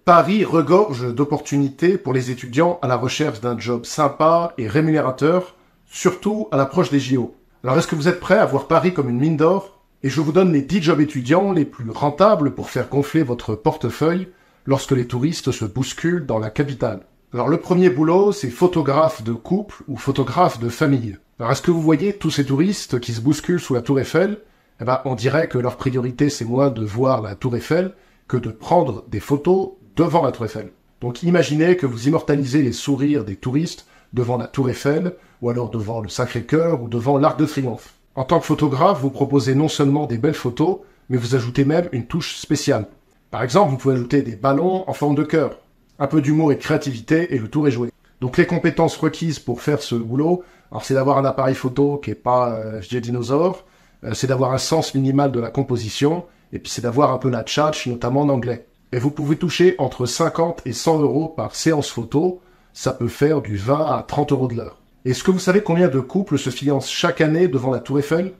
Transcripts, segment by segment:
Paris regorge d'opportunités pour les étudiants à la recherche d'un job sympa et rémunérateur, surtout à l'approche des JO. Alors est-ce que vous êtes prêts à voir Paris comme une mine d'or? Et je vous donne les 10 jobs étudiants les plus rentables pour faire gonfler votre portefeuille lorsque les touristes se bousculent dans la capitale. Alors le premier boulot, c'est photographe de couple ou photographe de famille. Alors est-ce que vous voyez tous ces touristes qui se bousculent sous la Tour Eiffel? On dirait que leur priorité c'est moins de voir la Tour Eiffel que de prendre des photos devant la Tour Eiffel. Donc imaginez que vous immortalisez les sourires des touristes devant la Tour Eiffel, ou alors devant le Sacré-Cœur, ou devant l'Arc de Triomphe. En tant que photographe, vous proposez non seulement des belles photos, mais vous ajoutez même une touche spéciale. Par exemple, vous pouvez ajouter des ballons en forme de cœur, un peu d'humour et de créativité, et le tour est joué. Donc les compétences requises pour faire ce boulot, alors c'est d'avoir un appareil photo qui est pas dinosaure, c'est d'avoir un sens minimal de la composition, et puis c'est d'avoir un peu la tchatch, notamment en anglais. Et vous pouvez toucher entre 50 et 100 euros par séance photo, ça peut faire du 20 à 30 euros de l'heure. Est-ce que vous savez combien de couples se fiancent chaque année devant la Tour Eiffel?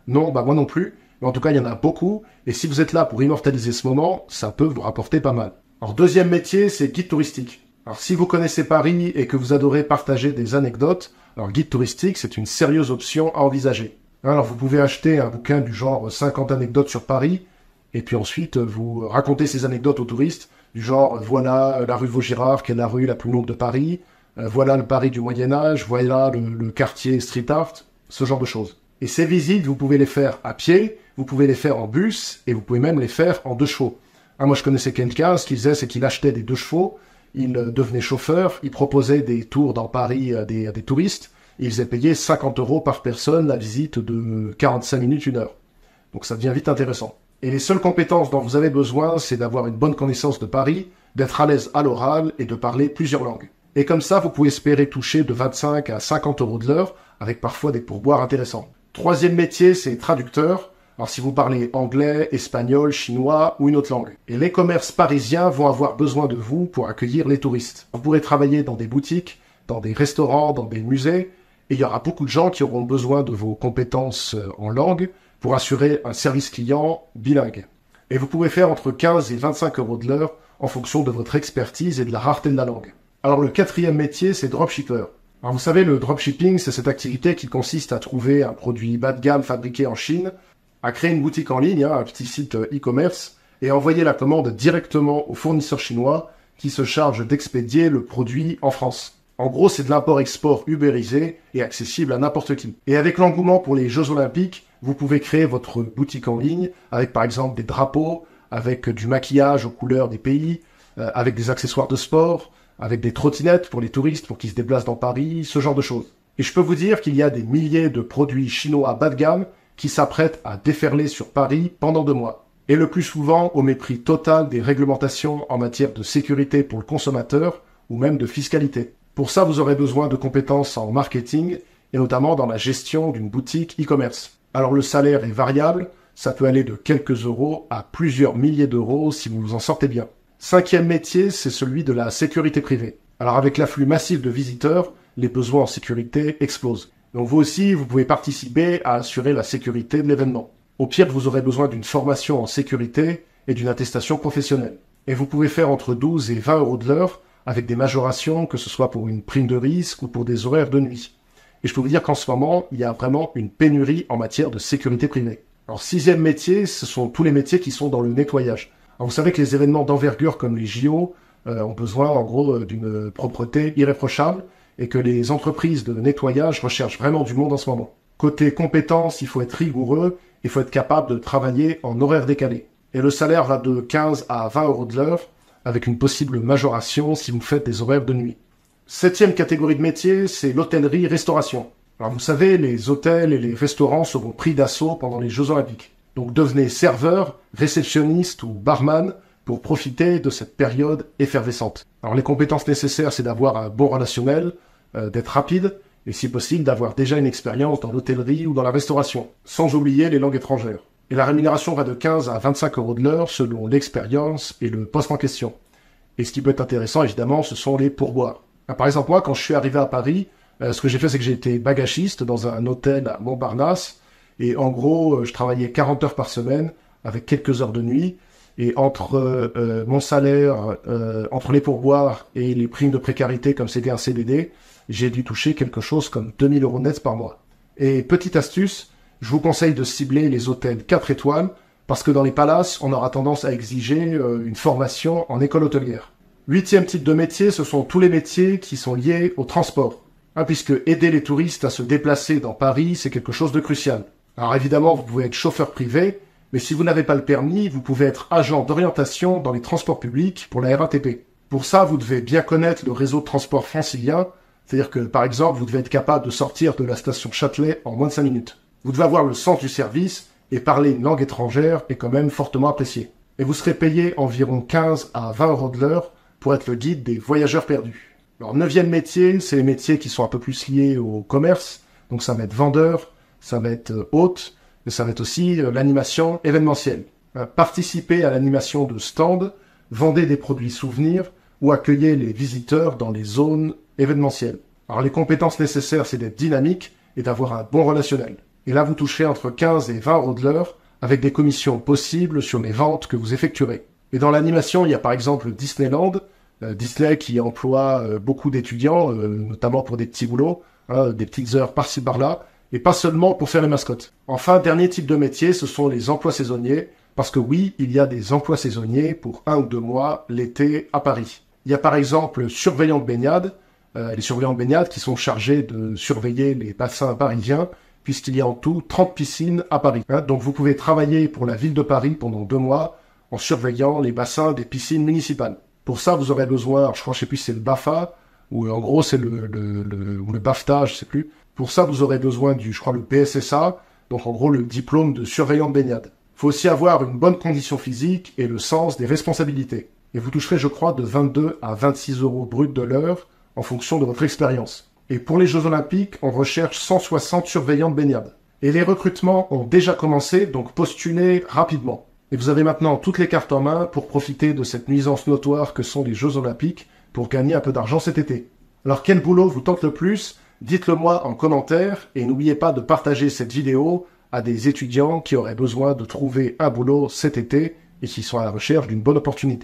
Non, moi non plus, mais en tout cas il y en a beaucoup, et si vous êtes là pour immortaliser ce moment, ça peut vous rapporter pas mal. Alors deuxième métier, c'est guide touristique. Alors si vous connaissez Paris et que vous adorez partager des anecdotes, alors guide touristique c'est une sérieuse option à envisager. Alors vous pouvez acheter un bouquin du genre 50 anecdotes sur Paris, et puis ensuite vous racontez ces anecdotes aux touristes, du genre voilà la rue Vaugirard qui est la rue la plus longue de Paris, voilà le Paris du Moyen-Âge, voilà le quartier street art, ce genre de choses. Et ces visites, vous pouvez les faire à pied, vous pouvez les faire en bus, et vous pouvez même les faire en 2 chevaux. Moi je connaissais quelqu'un, ce qu'il faisait c'est qu'il achetait des 2 chevaux, il devenait chauffeur, il proposait des tours dans Paris à des touristes, et il faisait payer 50 euros par personne la visite de 45 minutes, 1 heure. Donc ça devient vite intéressant. Et les seules compétences dont vous avez besoin, c'est d'avoir une bonne connaissance de Paris, d'être à l'aise à l'oral et de parler plusieurs langues. Et comme ça, vous pouvez espérer toucher de 25 à 50 euros de l'heure, avec parfois des pourboires intéressants. Troisième métier, c'est traducteur. Alors si vous parlez anglais, espagnol, chinois ou une autre langue. Et les commerces parisiens vont avoir besoin de vous pour accueillir les touristes. Vous pourrez travailler dans des boutiques, dans des restaurants, dans des musées, et il y aura beaucoup de gens qui auront besoin de vos compétences en langue pour assurer un service client bilingue. Et vous pouvez faire entre 15 et 25 euros de l'heure en fonction de votre expertise et de la rareté de la langue. Alors le quatrième métier, c'est dropshipper. Alors vous savez, le dropshipping, c'est cette activité qui consiste à trouver un produit bas de gamme fabriqué en Chine, à créer une boutique en ligne, un petit site e-commerce, et à envoyer la commande directement au fournisseur chinois qui se charge d'expédier le produit en France. En gros, c'est de l'import-export ubérisé et accessible à n'importe qui. Et avec l'engouement pour les Jeux Olympiques, vous pouvez créer votre boutique en ligne avec par exemple des drapeaux, avec du maquillage aux couleurs des pays, avec des accessoires de sport, avec des trottinettes pour les touristes pour qu'ils se déplacent dans Paris, ce genre de choses. Et je peux vous dire qu'il y a des milliers de produits chinois bas de gamme qui s'apprêtent à déferler sur Paris pendant 2 mois. Et le plus souvent au mépris total des réglementations en matière de sécurité pour le consommateur ou même de fiscalité. Pour ça, vous aurez besoin de compétences en marketing et notamment dans la gestion d'une boutique e-commerce. Alors le salaire est variable, ça peut aller de quelques euros à plusieurs milliers d'euros si vous vous en sortez bien. Cinquième métier, c'est celui de la sécurité privée. Alors avec l'afflux massif de visiteurs, les besoins en sécurité explosent. Donc vous aussi, vous pouvez participer à assurer la sécurité de l'événement. Au pire, vous aurez besoin d'une formation en sécurité et d'une attestation professionnelle. Et vous pouvez faire entre 12 et 20 euros de l'heure avec des majorations, que ce soit pour une prime de risque ou pour des horaires de nuit. Et je peux vous dire qu'en ce moment, il y a vraiment une pénurie en matière de sécurité privée. Alors, sixième métier, ce sont tous les métiers qui sont dans le nettoyage. Alors, vous savez que les événements d'envergure comme les JO ont besoin, en gros, d'une propreté irréprochable et que les entreprises de nettoyage recherchent vraiment du monde en ce moment. Côté compétences, il faut être rigoureux, il faut être capable de travailler en horaire décalé. Et le salaire va de 15 à 20 euros de l'heure, avec une possible majoration si vous faites des horaires de nuit. Septième catégorie de métier, c'est l'hôtellerie-restauration. Alors vous savez, les hôtels et les restaurants seront pris d'assaut pendant les Jeux Olympiques. Donc devenez serveur, réceptionniste ou barman pour profiter de cette période effervescente. Alors les compétences nécessaires, c'est d'avoir un bon relationnel, d'être rapide, et si possible d'avoir déjà une expérience dans l'hôtellerie ou dans la restauration, sans oublier les langues étrangères. Et la rémunération va de 15 à 25 euros de l'heure selon l'expérience et le poste en question. Et ce qui peut être intéressant, évidemment, ce sont les pourboires. Par exemple, moi, quand je suis arrivé à Paris, ce que j'ai fait, c'est que j'ai été bagagiste dans un hôtel à Montparnasse. Et en gros, je travaillais 40 heures par semaine, avec quelques heures de nuit. Et entre mon salaire, entre les pourboires et les primes de précarité comme c'était un CDD, j'ai dû toucher quelque chose comme 2000 € net par mois. Et petite astuce, je vous conseille de cibler les hôtels 4 étoiles parce que dans les palaces, on aura tendance à exiger une formation en école hôtelière. 8e type de métier, ce sont tous les métiers qui sont liés au transport. Puisque aider les touristes à se déplacer dans Paris, c'est quelque chose de crucial. Alors évidemment, vous pouvez être chauffeur privé, mais si vous n'avez pas le permis, vous pouvez être agent d'orientation dans les transports publics pour la RATP. Pour ça, vous devez bien connaître le réseau de transport francilien, c'est-à-dire que, par exemple, vous devez être capable de sortir de la station Châtelet en moins de 5 minutes. Vous devez avoir le sens du service, et parler une langue étrangère est quand même fortement apprécié. Et vous serez payé environ 15 à 20 € de l'heure pour être le guide des voyageurs perdus. Alors, 9e métier, c'est les métiers qui sont un peu plus liés au commerce, donc ça va être vendeur, ça va être hôte, mais ça va être aussi l'animation événementielle. Participez à l'animation de stands, vendez des produits souvenirs ou accueillez les visiteurs dans les zones événementielles. Alors les compétences nécessaires, c'est d'être dynamique et d'avoir un bon relationnel. Et là, vous toucherez entre 15 et 20 € de l'heure avec des commissions possibles sur les ventes que vous effectuerez. Et dans l'animation, il y a par exemple Disneyland, Disney qui emploie beaucoup d'étudiants, notamment pour des petits boulots, des petites heures par-ci par-là, et pas seulement pour faire les mascottes. Enfin, dernier type de métier, ce sont les emplois saisonniers, parce que oui, il y a des emplois saisonniers pour 1 ou 2 mois l'été à Paris. Il y a par exemple surveillants de baignade, les surveillants de baignade qui sont chargés de surveiller les bassins parisiens, puisqu'il y a en tout 30 piscines à Paris. Donc vous pouvez travailler pour la ville de Paris pendant 2 mois en surveillant les bassins des piscines municipales. Pour ça, vous aurez besoin, je sais plus si c'est le BAFA, ou en gros c'est le BAFTA, je sais plus. Pour ça, vous aurez besoin le PSSA, donc en gros le diplôme de surveillant de baignade. Il faut aussi avoir une bonne condition physique et le sens des responsabilités. Et vous toucherez, je crois, de 22 à 26 € brut de l'heure en fonction de votre expérience. Et pour les Jeux Olympiques, on recherche 160 surveillants de baignade. Et les recrutements ont déjà commencé, donc postulez rapidement. Et vous avez maintenant toutes les cartes en main pour profiter de cette nuisance notoire que sont les Jeux Olympiques pour gagner un peu d'argent cet été. Alors quel boulot vous tente le plus ? Dites-le moi en commentaire et n'oubliez pas de partager cette vidéo à des étudiants qui auraient besoin de trouver un boulot cet été et qui sont à la recherche d'une bonne opportunité.